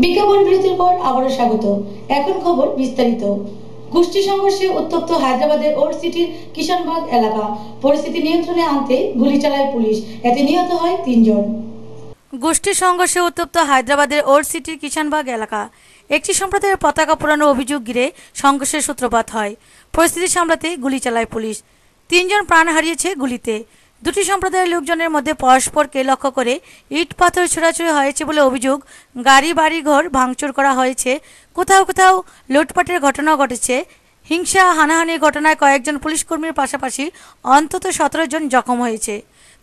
বিজ্ঞাপন বিরতির পর আবারও স্বাগত। এখন খবর বিস্তারিত। গোষ্ঠী সংঘর্ষে উত্তপ্ত হায়দ্রাবাদের ওল্ড সিটির কিষানবাগ এলাকা। পরিস্থিতি নিয়ন্ত্রণে আনতে গুলি চালায় পুলিশ, এতে নিহত হয় 3 জন। গোষ্ঠী সংঘর্ষে উত্তপ্ত হায়দ্রাবাদের ওল্ড সিটির কিষানবাগ এলাকা। একটি সম্প্রদায়ের পতাকা পোড়ানোর অভিযোগ ঘিরে সংঘর্ষের সূত্রপাত হয়। পরিস্থিতি সামলাতে গুলি চালায় পুলিশ। 3 জন প্রাণ হারিয়েছে গুলিতে। দুটি সম্প্রদায়ের লোকজনের মধ্যে পরস্পরকে লক্ষ্য করে ইট পাথর ছোড়াছুড়ি হয়েছে বলে অভিযোগ। গাড়ি বাড়িঘর ভাঙচুর করা হয়েছে, কোথাও কোথাও লুটপাটের ঘটনাও ঘটেছে। হিংসা হানাহানির ঘটনায় কয়েকজন পুলিশকর্মীর পাশাপাশি অন্তত 17 জন জখম হয়েছে।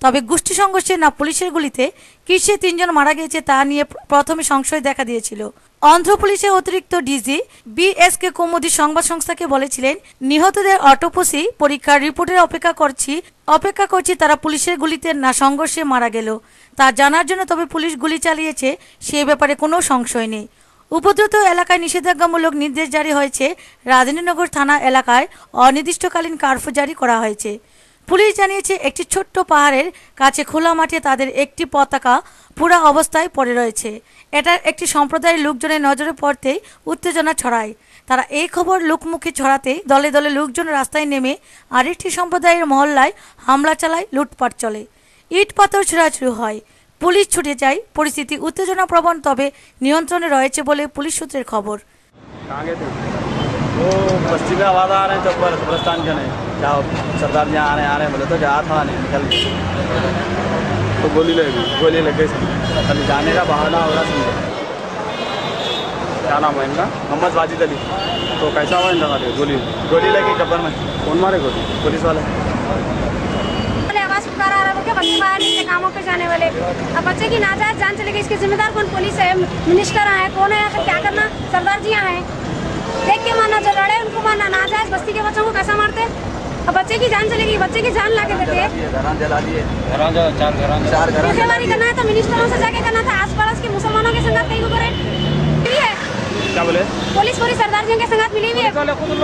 তবে গোষ্ঠী সংঘর্ষে না পুলিশের গুলিতে কিসে 3 জন মারা গিয়েছে তা নিয়ে প্রথমে সংশয় দেখা দিয়েছিল। অন্ধ্র পুলিশের অতিরিক্ত ডিজি BSK কুমুদি সংবাদ সংস্থাকে বলেছিলেন, নিহতদের অটোপসি পরীক্ষার রিপোর্টের অপেক্ষা করছি তারা পুলিশের গুলিতে না সংঘর্ষে মারা গেল তা জানার জন্য। তবে পুলিশ গুলি চালিয়েছে সে ব্যাপারে কোনো সংশয় নেই। উপদ্রুত এলাকায় নিষেধাজ্ঞামূলক নির্দেশ জারি হয়েছে। রাজনীনগর থানা এলাকায় অনির্দিষ্টকালীন কারফিউ জারি করা হয়েছে। পুলিশ জানিয়েছে, একটি ছোট্ট পাহাড়ের কাছে খোলা মাঠে তাদের একটি পতাকা পুরা অবস্থায় পড়ে রয়েছে। এটা একটি সম্প্রদায়ের লোকজনের নজরে পড়তেই উত্তেজনা ছড়ায়। তারা এই খবর লোকমুখে ছড়াতে দলে দলে লোকজন রাস্তায় নেমে আরেকটি সম্প্রদায়ের মহল্লায় হামলা চালায়, লুটপাট চলে, ইট পাথর ছোড়াছুড়ি হয়, পুলিশ ছুটে যায়। পরিস্থিতি উত্তেজনা প্রবণ, তবে নিয়ন্ত্রণে রয়েছে বলে পুলিশ সূত্রের খবর। वो बस्ती में आवाज़ आ रहे हैं तो कब्रस्तान के नहीं क्या सरदार जी आ रहे हैं बोले तो जहाँ था नहीं निकल तो गोली लग गई खाली जाने का बहाना हो रहा समझो। क्या नाम है इनका? मोहम्मद वाजिद अली। तो कैसा हुआ इनका? गोली लगी कब्र में। कौन मारे गोली? पुलिस वाले। आवाज़ पुकारा रहा है, बच्चे बाहर निकले कामों पे जाने वाले। अब बच्चे की नाजायज जान चलेगी, इसके जिम्मेदार कौन? पुलिस है, मिनिस्टर आए, कौन है? क्या करना? सरदार जी आए, देख के मारना, जो लड़े उनको मारना। नाजायज बस्ती के बच्चों को कैसा मारते? अब बच्चे की जान चलेगी, बच्चे की जान लाके देते। मुसलमानी करना है तो मिनिस्टरों से जाके करना था, आस पड़ोस के मुसलमानों के संगत कहीं को करे। क्या बोले? पुलिस पूरी सरदार जी के संगत मिली हुई है।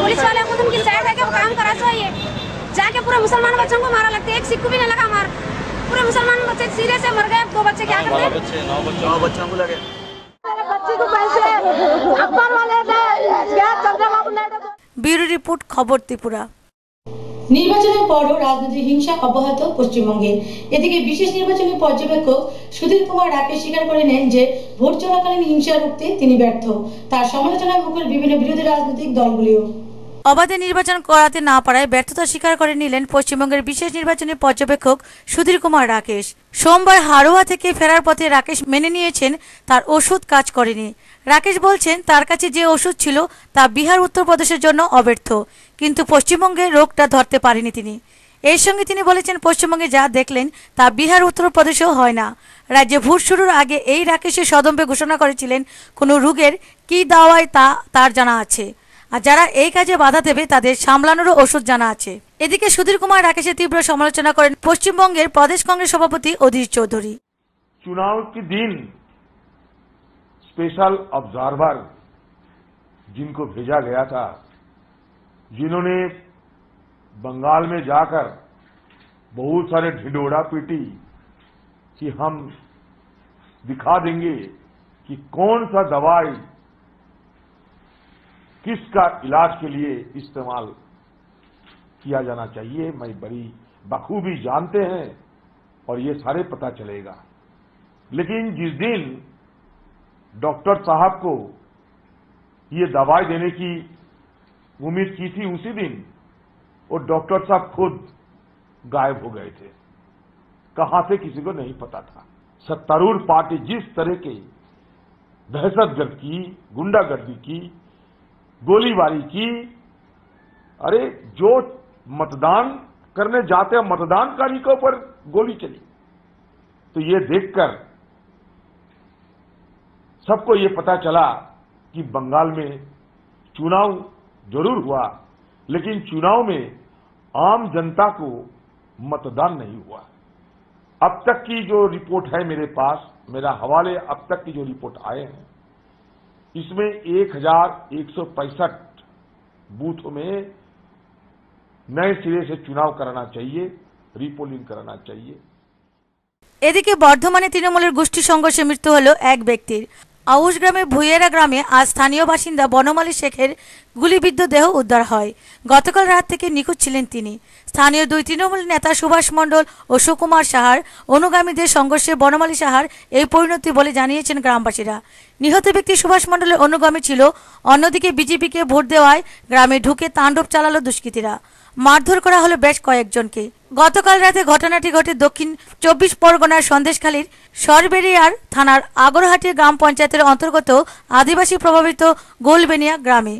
पुलिस वाले खुद उनकी साइड है कि वो काम करा चाहिए। जाके पूरे मुसलमान बच्चों को मारा लगते, एक सिक्कू भी नहीं लगा मार। पूरे मुसलमान बच्चे सीधे से मर गए। 2 बच्चे क्या करते? 9 बच्चों को लगे। ব্যুরো রিপোর্ট, খবর ত্রিপুরা। নির্বাচনের পরও রাজনৈতিক হিংসা অব্যাহত পশ্চিমবঙ্গে। এদিকে বিশেষ নির্বাচনী পর্যবেক্ষক সুধীর কুমার রাকেশ স্বীকার করে নেন যে ভোট চলাকালীন হিংসা রুখতে তিনি ব্যর্থ। তার সমালোচনায় মুখর বিভিন্ন বিরোধী রাজনৈতিক দলগুলিও। অবাধে নির্বাচন করাতে না পারায় ব্যর্থতা স্বীকার করে নিলেন পশ্চিমবঙ্গের বিশেষ নির্বাচনী পর্যবেক্ষক সুধীর কুমার রাকেশ। সোমবার হারোয়া থেকে ফেরার পথে রাকেশ মেনে নিয়েছেন তার ওষুধ কাজ করেনি। রাকেশ বলছেন, তার কাছে যে ওষুধ ছিল তা বিহার উত্তরপ্রদেশের জন্য অব্যর্থ, কিন্তু পশ্চিমবঙ্গে রোগটা ধরতে পারেনি তিনি। এর সঙ্গে তিনি বলেছেন, পশ্চিমবঙ্গে যা দেখলেন তা বিহার উত্তরপ্রদেশেও হয় না। রাজ্যে ভোট শুরুর আগে এই রাকেশের সদম্পে ঘোষণা করেছিলেন কোনো রোগের কি দাওয়ায় তা তার জানা আছে, আর যারা এই কাজে বাধা দেবে তাদের সামলানোরও ওষুধ জানা আছে। এদিকে সুধীর কুমার রাকেশের তীব্র সমালোচনা করেন পশ্চিমবঙ্গের প্রদেশ কংগ্রেস সভাপতি অধীর চৌধুরী। चुनाव के दिन स्पेशल ऑब्जर्वर जिनको भेजा गया था, जिन्होंने बंगाल में जाकर बहुत सारे ढिंडोरा पीटी कि हम दिखा देंगे कि कौन सा दवाई किसका इलाज के लिए इस्तेमाल किया जाना चाहिए, मैं बड़ी बखूबी जानते हैं और ये सारे पता चलेगा। लेकिन जिस दिन डॉक्टर साहब को ये दवाई देने की उम्मीद की थी, उसी दिन वो डॉक्टर साहब खुद गायब हो गए थे। कहां से किसी को नहीं पता था। सत्तारूढ़ पार्टी जिस तरह के दहशतगर्द की, गुंडागर्दी की, गोलीबारी की, अरे जो मतदान करने जाते हैं मतदानकारी के ऊपर गोली चली, तो ये देखकर सबको ये पता चला कि बंगाल में चुनाव जरूर हुआ, लेकिन चुनाव में आम जनता को मतदान नहीं हुआ। अब तक की जो रिपोर्ट है मेरे पास, मेरा हवाले अब तक की जो रिपोर्ट आए हैं, इसमें 1165 बूथों में नए सिरे से चुनाव कराना चाहिए, रीपोलिंग कराना चाहिए। এদিকে বর্ধমানে তৃণমূলের গোষ্ঠী সংঘর্ষে মৃত্যু হলো এক ব্যক্তির। আউশ গ্রামের ভুইয়েরা গ্রামে আজ স্থানীয় বাসিন্দা বনমালী শেখের গুলিবিদ্ধ দেহ উদ্ধার হয়। গতকাল রাত থেকে নিখোঁজ ছিলেন তিনি। স্থানীয় দুই তৃণমূল নেতা সুভাষ মণ্ডল ও সুকুমার সাহার অনুগামীদের সংঘর্ষে বনমালী সাহার এই পরিণতি বলে জানিয়েছেন গ্রামবাসীরা। নিহত ব্যক্তি সুভাষ মণ্ডলের অনুগামী ছিল। অন্যদিকে বিজেপিকে ভোট দেওয়ায় গ্রামে ঢুকে তাণ্ডব চালালো দুষ্কৃতীরা। মারধর করা হলো বেশ কয়েকজনকে। গতকাল রাতে ঘটনাটি ঘটে দক্ষিণ 24 পরগনার সন্দেশখালীর সরবেরিয়ার থানার আগরহাটি গ্রাম পঞ্চায়েতের অন্তর্গত আদিবাসী প্রভাবিত গোলবেনিয়া গ্রামে।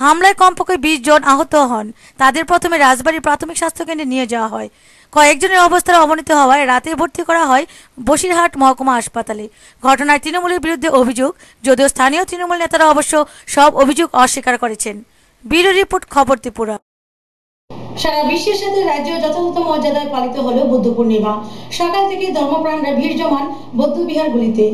হামলায় কমপক্ষে 20 জন আহত হন। তাদের প্রথমে রাজবাড়ী প্রাথমিক স্বাস্থ্যকেন্দ্রে নিয়ে যাওয়া হয়। কয়েকজনের অবস্থার অবনতি হওয়ায় রাতে ভর্তি করা হয় বসিরহাট মহকুমা হাসপাতালে। ঘটনায় তৃণমূলের বিরুদ্ধে অভিযোগ, যদিও স্থানীয় তৃণমূল নেতারা অবশ্য সব অভিযোগ অস্বীকার করেছেন। ব্যুরো রিপোর্ট, খবর ত্রিপুরা। সারা বিশ্বের সাথে রাজ্য যথাযথ মর্যাদায় পালিত হলো বুদ্ধ পূর্ণিমা। সকাল থেকে ধর্মপ্রাণরা ভিড় জমান বৌদ্ধ বিহারগুলিতে।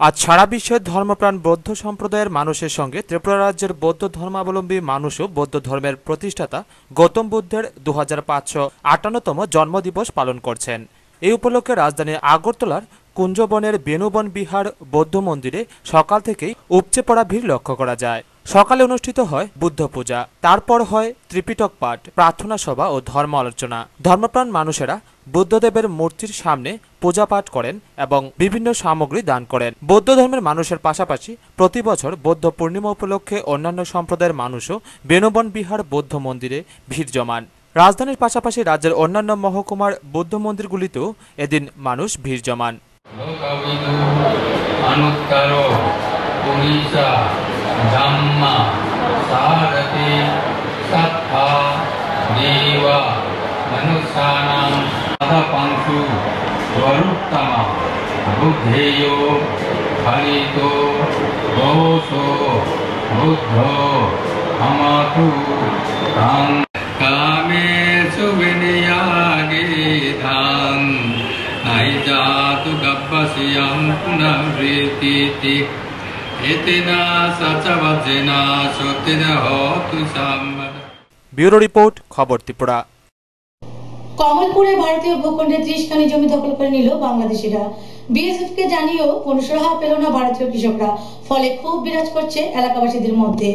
আজ সারা বিশ্বের ধর্মপ্রাণ বৌদ্ধ সম্প্রদায়ের মানুষের সঙ্গে ত্রিপুরা রাজ্যের বৌদ্ধ ধর্মাবলম্বী মানুষও বৌদ্ধ ধর্মের প্রতিষ্ঠাতা গৌতম বুদ্ধের 2558তম জন্মদিবস পালন করছেন। এই উপলক্ষে রাজধানীর আগরতলার কুঞ্জবনের বেনুবন বিহার বৌদ্ধ মন্দিরে সকাল থেকেই উপচে পড়া ভিড় লক্ষ্য করা যায়। সকালে অনুষ্ঠিত হয় বুদ্ধ পূজা, তারপর হয় ত্রিপিটক পাঠ, প্রার্থনা সভা ও ধর্ম আলোচনা। ধর্মপ্রাণ মানুষেরা বুদ্ধদেবের মূর্তির সামনে পূজা পাঠ করেন এবং বিভিন্ন সামগ্রী দান করেন। বৌদ্ধ ধর্মের মানুষের পাশাপাশি প্রতি বছর বৌদ্ধ পূর্ণিমা উপলক্ষে অন্যান্য সম্প্রদায়ের মানুষও বেনুবন বিহার বৌদ্ধ মন্দিরে ভিড় জমান। রাজধানীর পাশাপাশি রাজ্যের অন্যান্য মহকুমার বৌদ্ধ মন্দিরগুলিতেও এদিন মানুষ ভিড় জমান। Dhamma Sarati Sattva Deva Manusanam Adhapanshu Varuttama Buddheyo Khalito Gosho Buddho Amatu Tang Kame Suviniyage Thang Naijatu Gabbasiyam Punavrititi bureau report, খবর ত্রিপুরা। কমলপুরে ভারতীয় ভূখণ্ডে 30 খানি জমি দখল করে নিল বাংলাদেশিরা। বিএসএফ কে জানিয়েও কোনো সুরাহা পেল না ভারতীয় কৃষকরা। ফলে ক্ষোভ বিরাজ করছে এলাকাবাসীদের মধ্যে।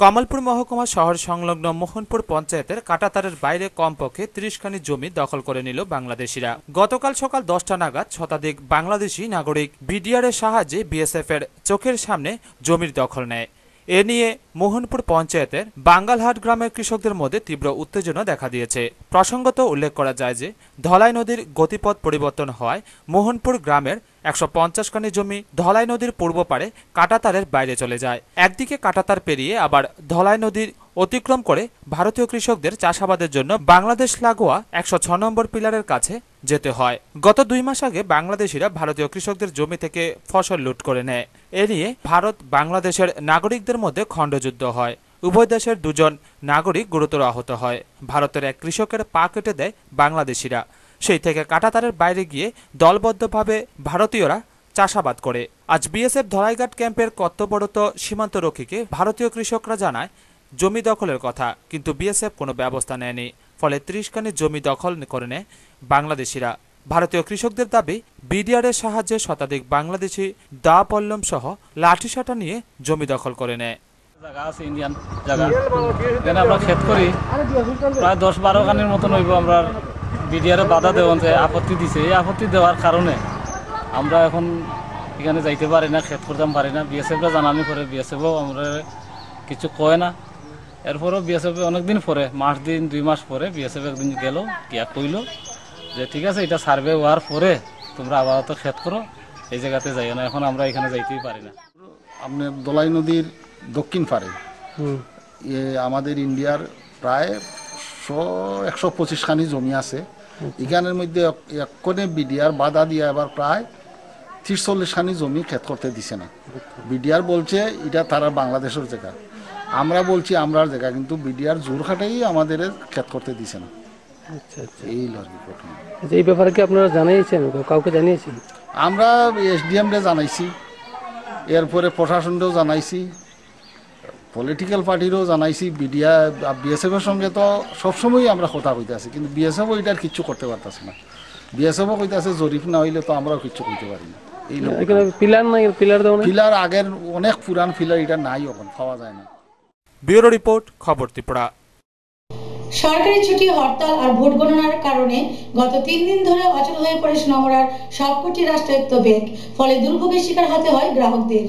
কমলপুর মহকুমা শহর সংলগ্ন মোহনপুর পঞ্চায়েতের কাঁটাতারের বাইরে কমপক্ষে 30 খানি জমি দখল করে নিল বাংলাদেশিরা। গতকাল সকাল 10টা নাগাদ শতাধিক বাংলাদেশি নাগরিক বিডিআর এর সাহায্যে বিএসএফ এর চোখের সামনে জমির দখল নেয়। এ নিয়ে মোহনপুর পঞ্চায়েতের বাঙ্গালহাট গ্রামের কৃষকদের মধ্যে তীব্র উত্তেজনা দেখা দিয়েছে। প্রসঙ্গত উল্লেখ করা যায় যে ধলাই নদীর গতিপথ পরিবর্তন হওয়ায় মোহনপুর গ্রামের 150 খানি জমি ধলাই নদীর পূর্ব পারে কাঁটাতারের বাইরে চলে যায়। একদিকে কাঁটাতার পেরিয়ে আবার ধলাই নদীর অতিক্রম করে ভারতীয় কৃষকদের চাষাবাদের জন্য বাংলাদেশ লাগোয়া 106 নম্বর পিলারের কাছে যেতে হয়। গত 2 মাস আগে বাংলাদেশিরা ভারতীয় কৃষকদের জমি থেকে ফসল লুট করে নেয়। এ নিয়ে ভারত বাংলাদেশের নাগরিকদের মধ্যে খণ্ডযুদ্ধ হয়। উভয় দেশের 2 জন নাগরিক গুরুতর আহত হয়। ভারতের এক কৃষকের পা কেটে দেয় বাংলাদেশিরা। সেই থেকে কাঁটাতারের বাইরে গিয়ে দলবদ্ধভাবে ভারতীয়রা চাষাবাদ করে। আজ বিএসএফ ধলাইঘাট ক্যাম্পের কর্তব্যরত সীমান্তরক্ষীকে ভারতীয় কৃষকরা জানায় জমি দখলের কথা, কিন্তু বিএসএফ কোনো ব্যবস্থা নেয়নি। ফলে 30 খানি জমি দখল করে নেয় বাংলাদেশিরা। ভারতীয় কৃষকদের দাবি বিডিআর এর সাহায্যে শতাধিক বাংলাদেশি দা পল্লম সহ লাঠিসাটা নিয়ে জমি দখল করে নেয়। জায়গা আছে ইন্ডিয়ান জায়গা, এখানে আমরা ক্ষেত করি প্রায় 10-12 খানির মতন হইব। আমরা বিডিআর বাধা দেওয়া আপত্তি দিছে। এই আপত্তি দেওয়ার কারণে আমরা এখন এখানে যাইতে পারি না, ক্ষেত করতে পারি না। বিএসএফরা জানানি করে, বিএসএফও আমরা কিছু কয় না। এরপরও বিএসএফ অনেকদিন পরে, মাস দিন 2 মাস পরে বিএসএফ একদিন গেল, গিয়া কইল যে ঠিক আছে এটা সার্ভে হওয়ার পরে তোমরা আপাতত ক্ষেত করো, এই জায়গাতে যাইও না। এখন আমরা এখানে যাইতেই পারি না। আপনার দলাই নদীর দক্ষিণ পারে আমাদের ইন্ডিয়ার প্রায় 125 খানি জমি আছে। এখানের মধ্যে এক্ষণে বিডিআর বাধা দিয়ে আবার প্রায় 30-40 খানি জমি ক্ষেত করতে দিছে না। বিডিআর বলছে এটা তারা বাংলাদেশের জায়গা, আমরা বলছি আমরার জায়গা, কিন্তু বিডিআর জোর খাটাই আমাদের ক্ষেত করতে দিছে না। এই ঘটনা। এই ব্যাপারে কি আপনারা জানিয়েছেন, কাউকে জানিয়েছেন? আমরা এসডিএম রে জানাইছি, এরপরে প্রশাসনকেও জানাইছি, পলিটিক্যাল পার্টিরও জানাইছি। বিএসএফ এর সঙ্গে তো সবসময়ই আমরা কথা কইতে আছি, কিন্তু বিএসএফও এটার কিচ্ছু করতে পারতেছে না। বিএসএফও কইতে আছে জরিপ না হইলে তো আমরাও কিচ্ছু কইতে পারি না। এই লোক এখানে পিলার নাই, পিলার দেওয়া নাই? পিলার আগের অনেক পুরান পিলার, এটা নাই, এখন পাওয়া যায় না। ব্যুরো রিপোর্ট, খবর ত্রিপুরা। সরকারি ছুটি, হরতাল আর ভোট গণনার কারণে গত 3 দিন ধরে অচল হয়ে পড়ে সোনামুড়ার সবকটি রাষ্ট্রায়ত্ত ব্যাংক। ফলে দুর্ভোগের শিকার হতে হয় গ্রাহকদের।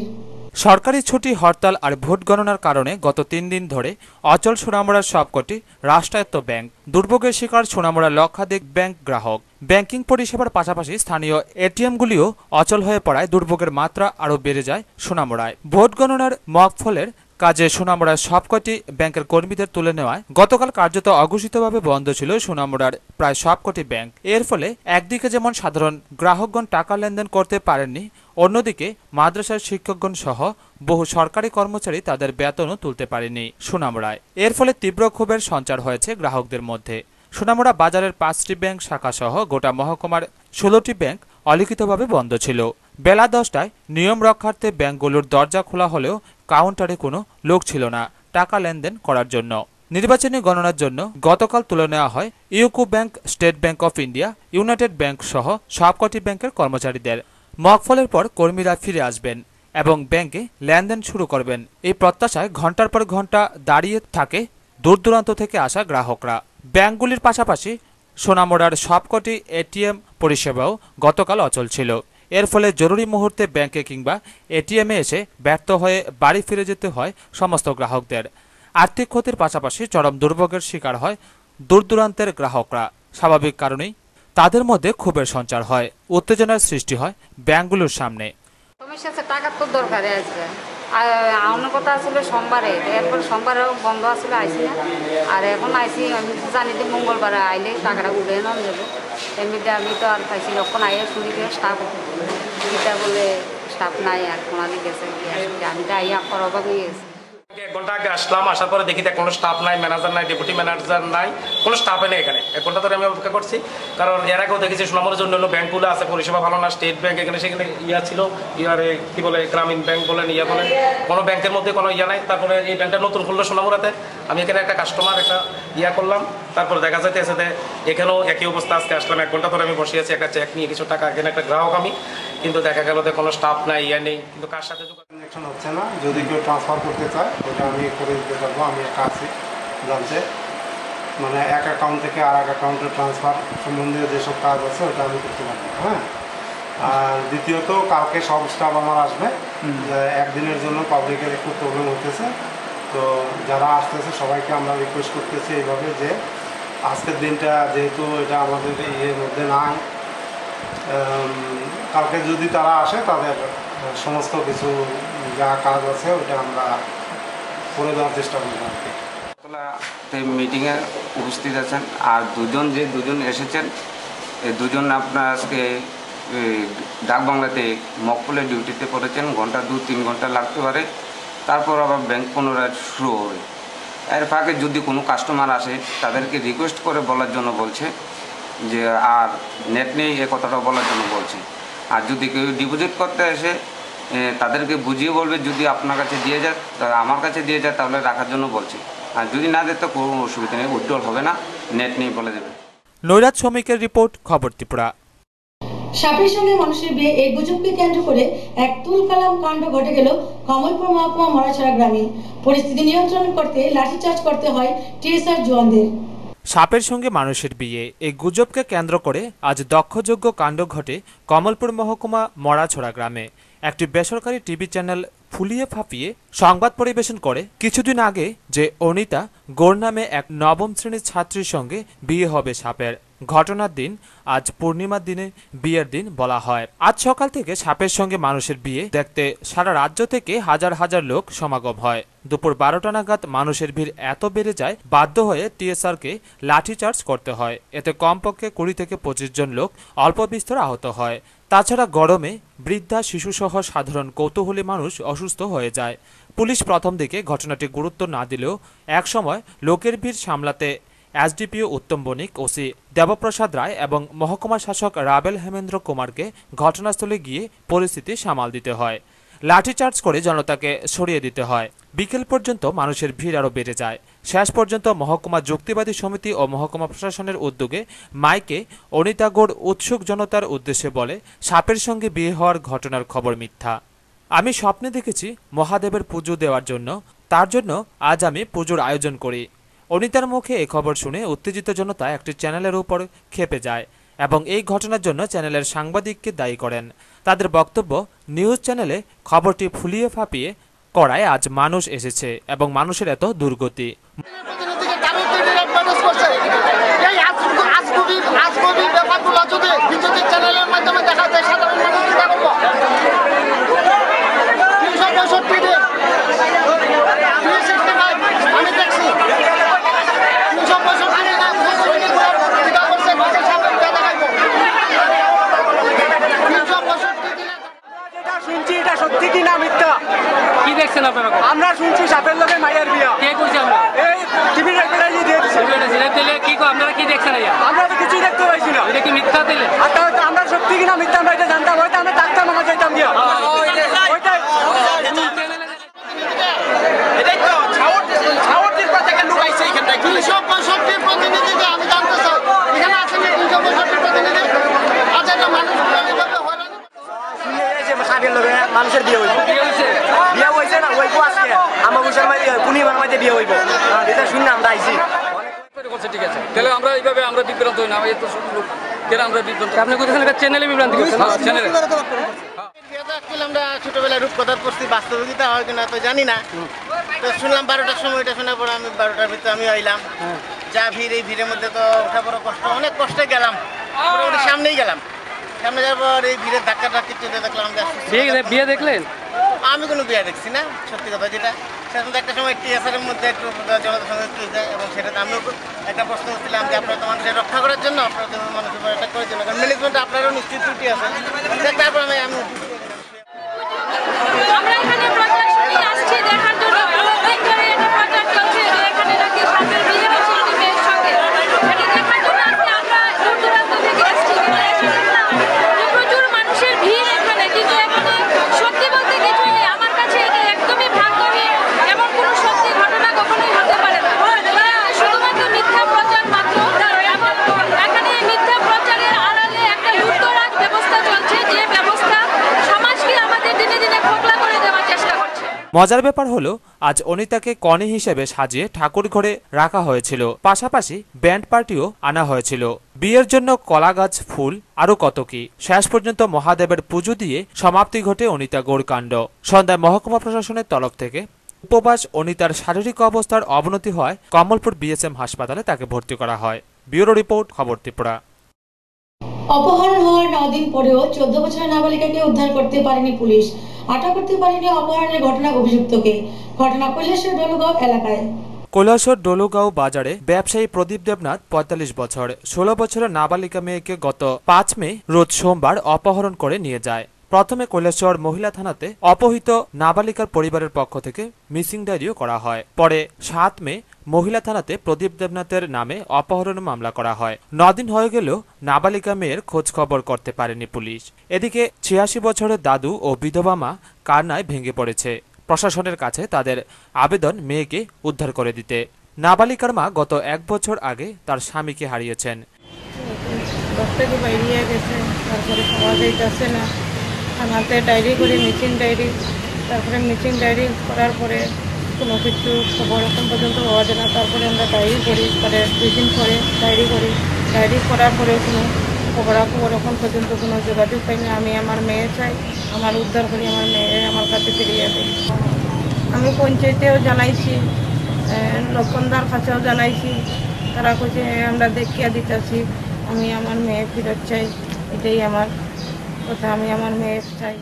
সরকারি ছুটি, হরতাল আর ভোট গণনার কারণে গত 3 দিন ধরে অচল সোনামুড়ার সবকটি রাষ্ট্রায়ত্ত ব্যাংক। দুর্ভোগের শিকার সোনামুড়ার লক্ষাধিক ব্যাংক গ্রাহক। ব্যাংকিং পরিষেবার পাশাপাশি স্থানীয় এটিএমগুলিও অচল হয়ে পড়ায় দুর্ভোগের মাত্রা আরও বেড়ে যায় সোনামুড়ায়। ভোট গণনার মকফলের কাজে সোনামুড়ার সবকটি ব্যাংকের কর্মীদের তুলে নেওয়ায় গতকাল কার্যত অঘোষিতভাবে বন্ধ ছিল সোনামুড়ার প্রায় সবকটি ব্যাংক। এর ফলে একদিকে যেমন সাধারণ গ্রাহকগণ টাকা লেনদেন করতে পারেননি, অন্যদিকে মাদ্রাসার শিক্ষকগণ সহ বহু সরকারি কর্মচারী তাদের বেতনও তুলতে পারেনি সোনামুড়ায়। এর ফলে তীব্র ক্ষোভের সঞ্চার হয়েছে গ্রাহকদের মধ্যে। সোনামুড়া বাজারের 5টি ব্যাংক শাখা সহ গোটা মহকুমার 16টি ব্যাংক অলিখিতভাবে বন্ধ ছিল। বেলা 10টায় নিয়ম রক্ষার্থে ব্যাংকগুলোর দরজা খোলা হলেও কাউন্টারে কোনো লোক ছিল না টাকা লেনদেন করার জন্য। নির্বাচনী গণনার জন্য গতকাল তুলে নেওয়া হয় UCO bank, state bank of India, United bank সহ সবকটি ব্যাংকের কর্মচারীদের। মকফলের পর কর্মীরা ফিরে আসবেন এবং ব্যাংকে লেনদেন শুরু করবেন, এই প্রত্যাশায় ঘন্টার পর ঘন্টা দাঁড়িয়ে থাকে দূর দূরান্ত থেকে আসা গ্রাহকরা। ব্যাংকগুলির পাশাপাশি সোনামুড়ার সবকটি এটিএম পরিষেবাও গতকাল অচল ছিল। এর ফলে জরুরি মুহূর্তে ব্যাংকে কিংবা এটিএমে এসে ব্যর্থ হয়ে বাড়ি ফিরে যেতে হয় সমস্ত গ্রাহকদের। আর্থিক ক্ষতির পাশাপাশি চরম দুর্ভোগের শিকার হয় দূর দূরান্তের গ্রাহকরা। স্বাভাবিক কারণেই তাদের মধ্যে ক্ষোভের সঞ্চার হয়, উত্তেজনার সৃষ্টি হয় ব্যাংকগুলোর সামনে। সমস্যা টাকা তো দরকারে আসবে, আর আমার কথা আসলে সোমবারে, এরপর সোমবারেও বন্ধ আসলে আইসি না, আর এখন আইসি আমি জানি যে মঙ্গলবারে আইলে টাকাটা উঠে নাম যাবে। এমনিতে আমি তো আর পাইছি যখন আইয়া শুনি যে স্টাফ দিতে বলে স্টাফ নাই, আর কোনালি গেছে, আমি তো আইয়া করার অভাবে গেছি। 1 ঘন্টা আগে আসলাম, আসার পরে দেখি কোনো স্টাফ নাই, ম্যানেজার নাই, ডেপুটি ম্যানেজার নাই, কোনো স্টাফে নেই এখানে। 1 ঘন্টা ধরে আমি অপেক্ষা করছি, কারণ এর আগেও দেখেছি সোনামুড়ার জন্য ব্যাংকগুলো আছে, পরিষেবা ভালো না। স্টেট ব্যাংক এখানে সেখানে ছিল, ইয়ারে কি বলে গ্রামীণ ব্যাংক বলেন, বলেন, কোনো ব্যাংকের মধ্যে কোনো নাই। তারপরে এই ব্যাংকটা নতুন খুললো সোনামুড়াতে, আমি এখানে একটা কাস্টমার একটা করলাম, তারপরে দেখা যাইতেছে যে এখানেও একই অবস্থা। আজকে আসলাম, 1 ঘন্টা ধরে আমি বসে আছি একটা চেক নিয়ে কিছু টাকা, এখানে একটা গ্রাহক আমি, কিন্তু দেখা গেল যে কোনো স্টাফ নাই, নেই, কিন্তু কার সাথে কানেকশন হচ্ছে না। যদি কেউ ট্রান্সফার করতে চায় ওটা আমি করে দিতে পারবো। আমি একটা আছি জানতে, মানে এক অ্যাকাউন্ট থেকে আর এক অ্যাকাউন্টে ট্রান্সফার সম্বন্ধীয় যেসব কাজ আছে ওটা আমি করতে পারবো। হ্যাঁ, আর দ্বিতীয়ত কালকে সব স্টাফ আমার আসবে। একদিনের জন্য পাবলিকের একটু প্রবলেম হতেছে, তো যারা আসতেছে সবাইকে আমরা রিকোয়েস্ট করতেছি এইভাবে যে আজকের দিনটা যেহেতু এটা আমাদের ইয়ের মধ্যে নাই, কালকে যদি তারা আসে তাদের সমস্ত কিছু যা কাজ আছে ওটা আমরা করে দেওয়ার চেষ্টা করবো। মিটিংয়ে উপস্থিত আছেন, আর দুজন এসেছেন, এই দুজন আপনার আজকে ডাক বাংলাতে মকফলের ডিউটিতে পড়েছেন। ঘন্টা 2-3 ঘন্টা লাগতে পারে, তারপর আবার ব্যাংক পুনরায় শুরু হবে। এর ফাঁকে যদি কোনো কাস্টমার আসে তাদেরকে রিকোয়েস্ট করে বলার জন্য বলছে যে আর নেট নেই, এ কথাটা বলার জন্য বলছে। আর যদি কেউ ডিপোজিট করতে আসে তাদেরকে বুঝিয়ে বলবে যদি আপনার কাছে দিয়ে যায়, আমার কাছে দিয়ে যায়, তাহলে রাখার জন্য বলছে। আর যদি না দেয় তো কোনো অসুবিধা নেই, উইথড্রল হবে না, নেট নেই বলে দেবে। নৈরাজ শ্রমিকের রিপোর্ট, খবর ত্রিপুরা। সাপের সঙ্গে মানুষের বিয়ে, এই গুজবকে কেন্দ্র করে এক তুলকালাম কাণ্ড ঘটে গেল কমলপুর মহকুমা মরাছড়া গ্রামে। পরিস্থিতি নিয়ন্ত্রণ করতে লাঠিচার্জ করতে হয় টিএসআর জওয়ানদের। সাপের সঙ্গে মানুষের বিয়ে, এই গুজবকে কেন্দ্র করে আজ দক্ষযজ্ঞ কাণ্ড ঘটে কমলপুর মহকুমা মরাছড়া গ্রামে। একটি বেসরকারি টিভি চ্যানেল ফুলিয়ে ফাঁপিয়ে সংবাদ পরিবেশন করে কিছুদিন আগে যে অনিতা গোর নামে এক 9ম শ্রেণীর ছাত্রীর সঙ্গে বিয়ে হবে সাপের। ঘটনার দিন আজ পূর্ণিমার দিনে বিয়ের দিন বলা হয়। আজ সকাল থেকে সাপের সঙ্গে মানুষের বিয়ে দেখতে সারা রাজ্য থেকে হাজার হাজার লোক সমাগম হয়। দুপুর 12টা নাগাদ মানুষের ভিড় এত বেড়ে যায় বাধ্য হয়ে টিএসআরকে লাঠিচার্জ করতে হয়। এতে কমপক্ষে 20 থেকে 25 জন লোক অল্প বিস্তর আহত হয়। তাছাড়া গরমে বৃদ্ধা, শিশুসহ সাধারণ কৌতূহলী মানুষ অসুস্থ হয়ে যায়। পুলিশ প্রথম দিকে ঘটনাটি গুরুত্ব না দিলেও একসময় লোকের ভিড় সামলাতে এসডিপিও উত্তম বণিক, ওসি দেবপ্রসাদ রায় এবং মহকুমা শাসক রাবেল হেমেন্দ্র কুমারকে ঘটনাস্থলে গিয়ে পরিস্থিতি সামাল দিতে হয়। লাঠিচার্জ করে জনতাকে সরিয়ে দিতে হয়। বিকেল পর্যন্ত মানুষের ভিড় আরও বেড়ে যায়। শেষ পর্যন্ত মহকুমা যুক্তিবাদী সমিতি ও মহকুমা প্রশাসনের উদ্যোগে মাইকে অনিতাগড় উৎসুক জনতার উদ্দেশ্যে বলে, সাপের সঙ্গে বিয়ে হওয়ার ঘটনার খবর মিথ্যা। আমি স্বপ্নে দেখেছি মহাদেবের পুজো দেওয়ার জন্য, তার জন্য আজ আমি পুজোর আয়োজন করি। অনিতার মুখে এই খবর শুনে উত্তেজিত জনতা একটি চ্যানেলের উপর ক্ষেপে যায় এবং এই ঘটনার জন্য চ্যানেলের সাংবাদিককে দায়ী করেন। তাদের বক্তব্য, নিউজ চ্যানেলে খবরটি ফুলিয়ে ফাঁপিয়ে করায় আজ মানুষ এসেছে এবং মানুষের এত দুর্গতি। সত্যি কি না মিথ্যা কি দেখছেন আপনারা? আমরা শুনছি সাপের লোকের মায়ের বিয়া। কে কইছে? আমরা এই টিভি রেকর্ডাই দিয়ে দিছে। দিলে কি কো? আপনারা কি দেখছেন? আমরা তো কিছুই দেখতে পাইছি না। এটা কি মিথ্যা দিলে? আর তাহলে আমরা সত্যি কি না মিথ্যা আমরা এটা জানতাম, হয়তো আমরা ডাক্তার মামা যাইতাম গিয়া। ওইটাই এটাই তো ছাওয়াটির কথা কেন লুকাইছে এখানটা? 265 প্রতিনিধিকে আমি জানতে চাই, এখানে আছেন 265 প্রতিনিধি? আচ্ছা, না মানুষ মানুষের বিয়ে হইব, বিয়ে হয়েছে না হইব আজকে আমার বছর মাঝে পূর্ণিমার মাঝে বিয়ে হইব, এটা শুনে আমরা আইছি। ঠিক আছে, তাহলে আমরা এইভাবে আমরা বিভ্রান্ত হই না, এত সব লোক কেন আমরা বিভ্রান্ত? আপনি কোথায় চ্যানেলে বিভ্রান্তি করছেন? চ্যানেলে আমরা ছোটবেলায় রূপকথার পড়ছি, বাস্তবিকতা হয় কিনা তো জানি না। তো শুনলাম 12টার সময়, এটা শোনার পরে আমি 12টার ভিতরে আমি আইলাম। যা ভিড়, এই ভিড়ের মধ্যে তো ওঠা বড় কষ্ট, অনেক কষ্টে গেলাম, মোটামুটি সামনেই গেলাম। সামনে যাওয়ার পর এই ভিড়ের ধাক্কা দেখলাম। বিয়ে দেখলেন? আমি কোনো বিয়ে দেখছি না, সত্যি কথা যেটা। সেখানে একটা সময় টিএসআরের মধ্যে একটু জনতার সঙ্গে একটু যায়, এবং সেটাতে আমিও একটা প্রশ্ন করছিলাম যে আপনারা তো মানুষের রক্ষা করার জন্য, আপনারা তো মানুষের উপর অ্যাটাক করার জন্য, কারণ ম্যানেজমেন্ট আপনারও নিশ্চিত ত্রুটি আছে। তারপর আমি আমরা এখানে প্রচার শুনে আসছি দেখার জন্য, অনেকদিন ধরে এটা প্রচার চলছে যে এখানে নাকি সাপের বিয়ে হচ্ছে মেয়ের সঙ্গে। এটা দেখার জন্য আজকে আমরা দূর দূরান্ত থেকে আসছি, প্রচুর মানুষের ভিড় এখানে। কিন্তু এখানে সত্যি বলতে কিছুই নেই। আমার কাছে এটা একদমই ভাগ্যহীন, এমন কোনো সত্যি ঘটনা কখনোই হতে পারে না। শুধুমাত্র মিথ্যা প্রচার মাত্র, এবং এখানে মিথ্যা প্রচারের আড়ালে একটা লুটতরাজ ব্যবস্থা চলছে, যে ব্যবস্থা সমাজকে আমাদের দিনে দিনে খোকলা করে দেওয়ার চেষ্টা করছে। মজার ব্যাপার হলো, আজ অনিতাকে কনে হিসেবে সাজিয়ে ঠাকুর ঘরে রাখা হয়েছিল, পাশাপাশি ব্যান্ড পার্টিও আনা হয়েছিল। বিয়ের জন্য কলা গাছ, ফুল, আরো কত কি। শেষ পর্যন্ত মহাদেবের পুজো দিয়ে সমাপ্তি ঘটে অনিতা গৌড় কাণ্ড। সন্ধ্যায় মহকুমা প্রশাসনের তরফ থেকে উপবাস অনিতার শারীরিক অবস্থার অবনতি হয় কমলপুর বিএসএম হাসপাতালে তাকে ভর্তি করা হয়। ব্যুরো রিপোর্ট, খবর ত্রিপুরা। অপহরণ হওয়ার 9 দিন পরেও 14 বছরের নাবালিকাকে উদ্ধার করতে পারেনি পুলিশ। আটক করতে পারেনি অপহরণের ঘটনার অভিযুক্তকে। ঘটনা কৈলাসহর ডলুগাঁও এলাকায়। কৈলাসহর ডলুগাঁও বাজারে ব্যবসায়ী প্রদীপ দেবনাথ 45 বছর 16 বছরের নাবালিকা মেয়েকে গত 5 মে রোজ সোমবার অপহরণ করে নিয়ে যায়। প্রথমে কৈলাসহর মহিলা থানাতে অপহৃত নাবালিকার পরিবারের পক্ষ থেকে মিসিং ডায়েরিও করা হয়। পরে 7 মে মহিলা থানাতে প্রদীপ দেবনাথের নামে অপহরণ মামলা করা হয়। 9 দিন হয়ে গেলেও নাবালিকা মেয়ের খোঁজ খবর করতে পারেনি পুলিশ। এদিকে 86 বছরের দাদু ও বিধবা মা কান্নায় ভেঙে পড়েছে। প্রশাসনের কাছে তাদের আবেদন মেয়েকে উদ্ধার করে দিতে। নাবালিকার মা গত 1 বছর আগে তার স্বামীকে হারিয়েছেন। থানাতে ডায়েরি করি, মিসিং ডায়েরি, তারপরে মিসিং ডায়েরি করার পরে কোনো কিছু খবর এখন পর্যন্ত পাওয়া যায় না। তারপরে আমরা ডায়েরি করি, পরে 2 দিন পরে ডায়েরি করি, ডায়েরি করার পরে কোনো খবরাখবর এখন পর্যন্ত কোনো যোগাযোগ পাইনি। আমি আমার মেয়ে চাই, আমার উদ্ধার করি, আমার মেয়ে আমার কাছে ফিরিয়ে দিই। আমি পঞ্চায়েতেও জানাইছি, লক্ষণদার কাছেও জানাইছি, তারা কইছে আমরা দেখিয়া দিতেছি। আমি আমার মেয়ে ফিরত চাই, এটাই আমার কথা, আমি আমার মেয়ে চাই।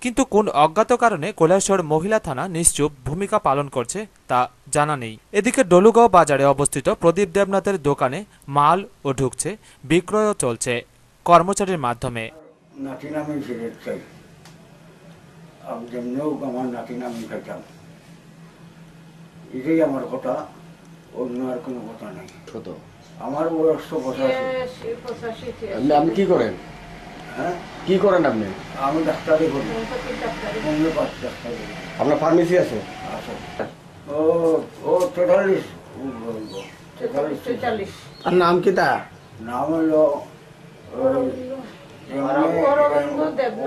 কিন্তু কোন অজ্ঞাত কারণে কৈলাসহর মহিলা থানা নিশ্চুপ ভূমিকা পালন করছে তা জানা নেই। এদিকে ডলুগাঁও বাজারে অবস্থিত প্রদীপ দেবনাথের দোকানে মাল ও ঢুকছে, বিক্রয়ও চলছে কর্মচারীর মাধ্যমে। এটাই আমার কথা, অন্য আর কোনো কথা নাই। আমার বয়স 85। আপনি কি করেন? হ্যাঁ কি করেন আপনি? আমি ডাক্তারি করি, হোমিওপ্যাথি ডাক্তারি। আপনার ফার্মেসি আছে? ও ও 43। আর নাম কি তা? নাম হলো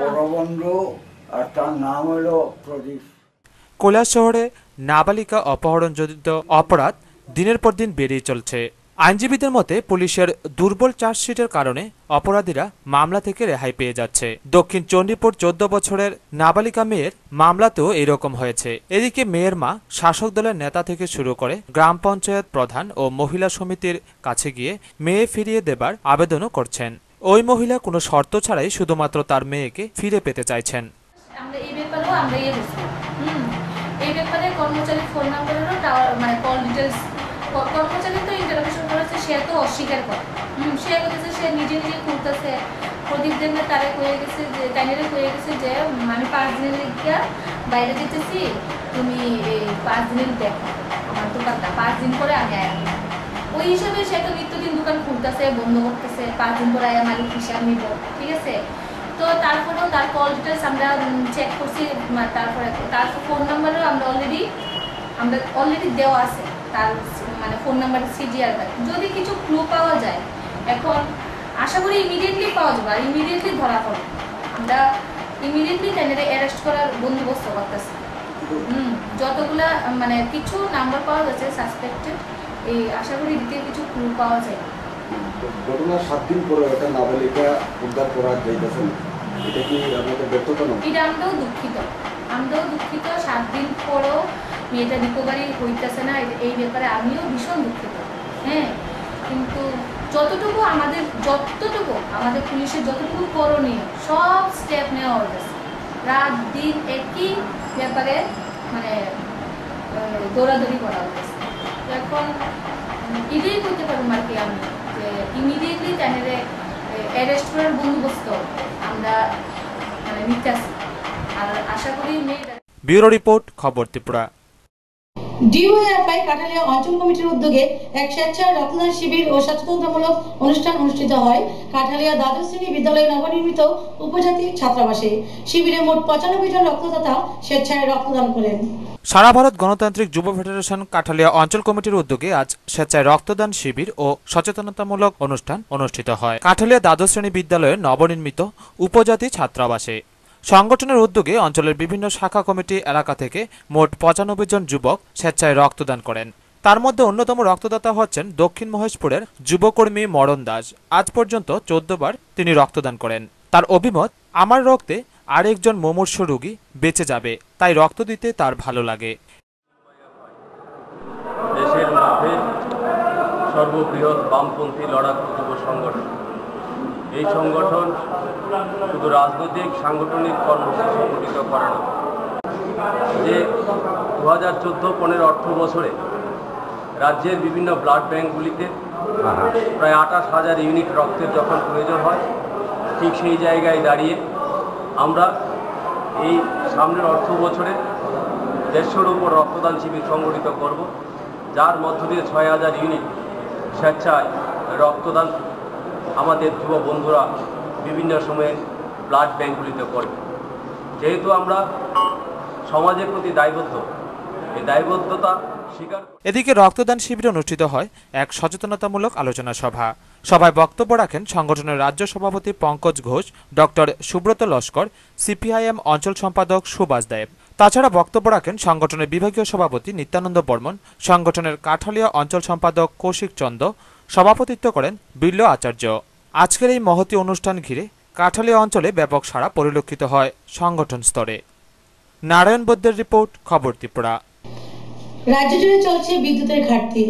অরবন্ধু, আর তার নাম হলো প্রদীপ। কৈলাস শহরে নাবালিকা অপহরণজনিত অপরাধ দিনের পর দিন বেড়েই চলছে। আইনজীবীদের মতে পুলিশের দুর্বল চার্জশিটের কারণে অপরাধীরা মামলা থেকে রেহাই পেয়ে যাচ্ছে। দক্ষিণ চণ্ডীপুর 14 বছরের নাবালিকা মেয়ের মামলাতেও এরকম হয়েছে। এদিকে মেয়ের মা শাসক দলের নেতা থেকে শুরু করে গ্রাম পঞ্চায়েত প্রধান ও মহিলা সমিতির কাছে গিয়ে মেয়ে ফিরিয়ে দেবার আবেদনও করছেন। ওই মহিলা কোনো শর্ত ছাড়াই শুধুমাত্র তার মেয়েকে ফিরে পেতে চাইছেন। এই ব্যাপারে কর্মচারীর ফোন নাম্বারেরও মানে কল ডিটেলস কর্মচারী তো ইন্টারভিউ করেছে, সে তো অস্বীকার করে। সে বলেছে সে নিজে নিজে খুলতেছে। প্রদীপ দেন তারে কয়ে গেছে যে টাইনারে কয়ে গেছে যে আমি 5 দিনের গিয়া বাইরে যেতেছি, তুমি 5 দিনের দেখো আমার দোকানটা, 5 দিন পরে আমি আয়া। ওই হিসাবে সে তো নিত্যদিন দোকান খুলতেছে, বন্ধ করতেছে, 5 দিন পরে আয়া মালিক হিসাব নিব, ঠিক আছে। তো তারপরেও তার কল ডিটেলস আমরা চেক করছি, তারপরে তার ফোন নাম্বারও আমরা অলরেডি দেওয়া আছে, তার মানে ফোন নাম্বার সিডিআর। যদি কিছু ক্লু পাওয়া যায়, এখন আশা করি ইমিডিয়েটলি পাওয়া যাবে, আর ইমিডিয়েটলি ধরা পড়বে। আমরা ইমিডিয়েটলি তাদের অ্যারেস্ট করার বন্দোবস্ত করতেছি। যতগুলা মানে কিছু নাম্বার পাওয়া যাচ্ছে সাসপেক্টেড, এই আশা করি দিতে কিছু ক্লু পাওয়া যায়। ঘটনা 7 দিন পরে একটা নাবালিকা উদ্ধার করা যাইতেছে, এটা কি আমাদের ব্যর্থতা নয়? এটা আমরাও দুঃখিত। 7 দিন পরেও মেয়েটা রিকভারি হইতেছে না, এই ব্যাপারে আমিও ভীষণ দুঃখিত। হ্যাঁ, কিন্তু যতটুকু আমাদের পুলিশের যতটুকু করণীয় সব স্টেপ নেওয়া হয়েছে। রাত দিন একই ব্যাপারে মানে দৌড়াদৌড়ি করা হয়েছে। এখন এটাই করতে পারবো আর কি আমি, যে ইমিডিয়েটলি তাদের অ্যারেস্ট করার বন্দোবস্ত আমরা মানে নিতে আসি, আর আশা করি মেয়েটা। ব্যুরো রিপোর্ট, খবর ত্রিপুরা। ডিওএফআই কাঠালিয়া অঞ্চল কমিটির উদ্যোগে এক স্বেচ্ছায় রক্তদান শিবির ও সচেতনতামূলক অনুষ্ঠান অনুষ্ঠিত হয় কাঠালিয়া দ্বাদশ শ্রেণী বিদ্যালয়ে নবনির্মিত উপজাতি ছাত্রাবাসে। শিবিরে মোট 95 জন রক্তদাতা স্বেচ্ছায় রক্তদান করেন। সারা ভারত গণতান্ত্রিক যুব ফেডারেশন কাঠালিয়া অঞ্চল কমিটির উদ্যোগে আজ স্বেচ্ছায় রক্তদান শিবির ও সচেতনতামূলক অনুষ্ঠান অনুষ্ঠিত হয় কাঠালিয়া দ্বাদশ শ্রেণী বিদ্যালয়ের নবনির্মিত উপজাতি ছাত্রাবাসে। সংগঠনের উদ্যোগে অঞ্চলের বিভিন্ন শাখা কমিটি এলাকা থেকে মোট 95 জন যুবক স্বেচ্ছায় রক্তদান করেন। তার মধ্যে অন্যতম রক্তদাতা হচ্ছেন দক্ষিণ মহেশপুরের যুবকর্মী মরণ দাস। আজ পর্যন্ত 14 বার তিনি রক্তদান করেন। তার অভিমত, আমার রক্তে আরেকজন মুমূর্ষু রোগী বেঁচে যাবে, তাই রক্ত দিতে তার ভালো লাগে। দেশের মধ্যে সর্ববৃহৎ বামপন্থী লড়াকু যুব সংগঠন। এই সংগঠন শুধু রাজনৈতিক সাংগঠনিক কর্মসূচি সংগঠিত করে না, যে 2014-15 অর্থ বছরে রাজ্যের বিভিন্ন ব্লাড ব্যাঙ্কগুলিতে প্রায় 28,000 ইউনিট রক্তের যখন প্রয়োজন হয়, ঠিক সেই জায়গায় দাঁড়িয়ে আমরা এই সামনের অর্থ বছরে 150-র উপর রক্তদান শিবির সংগঠিত করব, যার মধ্য দিয়ে 6,000 ইউনিট স্বেচ্ছায় রক্তদান আমাদের যুব বন্ধুরা বিভিন্ন সময়ে ব্লাড ব্যাঙ্কগুলিতে করবে। যেহেতু আমরা সমাজের প্রতি দায়বদ্ধ, এই দায়বদ্ধতা স্বীকার। এদিকে রক্তদান শিবির অনুষ্ঠিত হয় এক সচেতনতামূলক আলোচনা সভা। সভায় বক্তব্য রাখেন সংগঠনের রাজ্য সভাপতি পঙ্কজ ঘোষ, ডক্টর সুব্রত লস্কর, সিপিআইএম অঞ্চল সম্পাদক সুভাষ দেব। তাছাড়া বক্তব্য রাখেন সংগঠনের বিভাগীয় সভাপতি নিত্যানন্দ বর্মন, সংগঠনের কাঠালিয়া অঞ্চল সম্পাদক কৌশিক চন্দ, সভাপতিত্ব করেন বিল্ল আচার্য। আজকের এই মহতী অনুষ্ঠান ঘিরে কাঠালিয়া অঞ্চলে ব্যাপক সাড়া পরিলক্ষিত হয় সংগঠন স্তরে। নারায়ণ বৈদ্যের রিপোর্ট, খবর ত্রিপুরা। রাজ্য জুড়ে চলছে বিদ্যুতের ঘাটতি,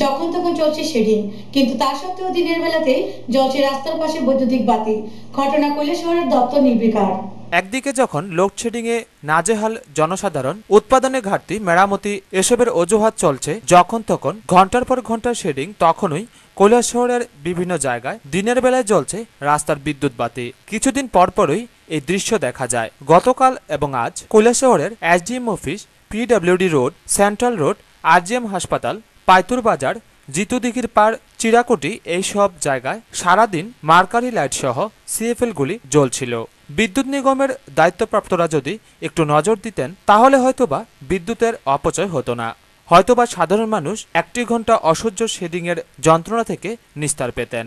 যখন তখন চলছে শেডিং, কিন্তু তা সত্ত্বেও দিনের বেলাতে জ্বলছে রাস্তার পাশে বৈদ্যুতিক বাতি। ঘটনা কৈলাস শহরের দপ্তর নির্বিকার। একদিকে যখন লোডশেডিং এ নাজেহাল জনসাধারণ, উৎপাদনে ঘাটতি, মেরামতি এসবের অজুহাত চলছে, যখন তখন ঘন্টার পর ঘন্টা শেডিং, তখনই কৈলাস শহরের বিভিন্ন জায়গায় দিনের বেলায় জ্বলছে রাস্তার বিদ্যুৎ বাতি। কিছুদিন পরপরই এই দৃশ্য দেখা যায়। গতকাল এবং আজ কৈলাস শহরের SDM office, PWD road, central road, RGM হাসপাতাল, পাইতুর বাজার, জিতুদিঘির পাড়, চিরাকুটি এই সব জায়গায় সারাদিন মার্কারি লাইট সহ সিএফএল গুলি জ্বলছিল। বিদ্যুৎ নিগমের দায়িত্বপ্রাপ্তরা যদি একটু নজর দিতেন তাহলে হয়তোবা বিদ্যুতের অপচয় হতো না, হয়তোবা সাধারণ মানুষ 1 ঘন্টা অসহ্য শেডিং এর যন্ত্রণা থেকে নিস্তার পেতেন।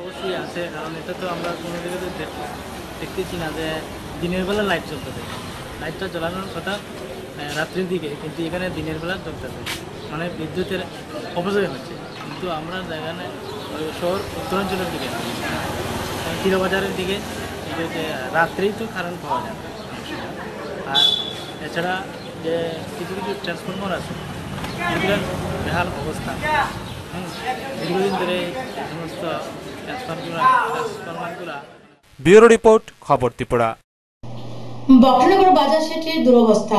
অবশ্যই আছে, কারণ এটা তো আমরা কোনো জায়গাতে দেখতেছি না যে দিনের বেলা লাইট চলতেছে। লাইটটা জ্বালানোর কথা রাত্রির দিকে, কিন্তু এখানে দিনের বেলা চলতেছে, মানে বিদ্যুতের অপচয় হচ্ছে। কিন্তু আমরা এখানে শহর উত্তরাঞ্চলের দিকে, তীরবাজারের দিকে রাত্রেই তো কারেন্ট পাওয়া যায়। আর এছাড়া যে কিছু কিছু ট্রান্সফরমার আছে এগুলোর বেহাল অবস্থা, দীর্ঘদিন ধরে এই সমস্ত ট্রান্সফরমারগুলো। ব্যুরো রিপোর্ট, খবর ত্রিপুরা। বক্সনগর বাজার শেটির দুরবস্থা,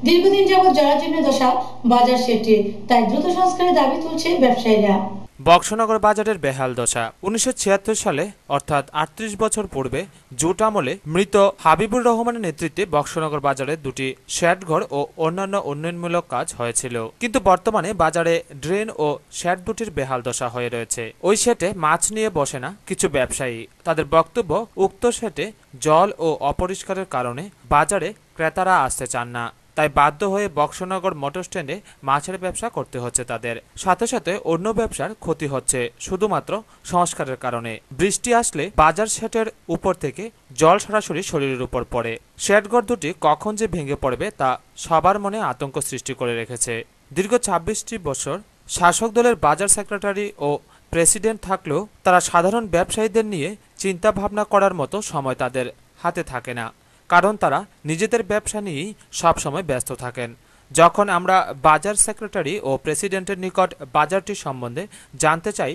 দীর্ঘদিন যাবৎ জরাজীর্ণ দশা বাজার শেটির, তাই দ্রুত সংস্কারের দাবি তুলছে ব্যবসায়ীরা। বক্সনগর বাজারের বেহাল দশা। 1976 সালে অর্থাৎ 38 বছর পূর্বে জুট আমলে মৃত হাবিবুর রহমানের নেতৃত্বে বক্সনগর বাজারে দুটি শেডঘর ও অন্যান্য উন্নয়নমূলক কাজ হয়েছিল, কিন্তু বর্তমানে বাজারে ড্রেন ও শেড দুটির বেহাল দশা হয়ে রয়েছে। ওই শেডে মাছ নিয়ে বসে না কিছু ব্যবসায়ী। তাদের বক্তব্য, উক্ত শেডে জল ও অপরিষ্কারের কারণে বাজারে ক্রেতারা আসতে চান না, তাই বাধ্য হয়ে বক্সনগর মোটর স্ট্যান্ডে মাছের ব্যবসা করতে হচ্ছে তাদের। সাথে সাথে অন্য ব্যবসার ক্ষতি হচ্ছে শুধুমাত্র সংস্কারের কারণে। বৃষ্টি আসলে বাজার শেডের উপর থেকে জল সরাসরি শরীরের উপর পড়ে। শেডঘর দুটি কখন যে ভেঙে পড়বে তা সবার মনে আতঙ্ক সৃষ্টি করে রেখেছে। দীর্ঘ 26টি বছর শাসক দলের বাজার সেক্রেটারি ও প্রেসিডেন্ট থাকলেও তারা সাধারণ ব্যবসায়ীদের নিয়ে চিন্তা ভাবনা করার মতো সময় তাদের হাতে থাকে না, কারণ তারা নিজেদের ব্যবসা নিয়েই সবসময় ব্যস্ত থাকেন। যখন আমরা বাজার সেক্রেটারি ও প্রেসিডেন্টের নিকট বাজারটি সম্বন্ধে জানতে চাই,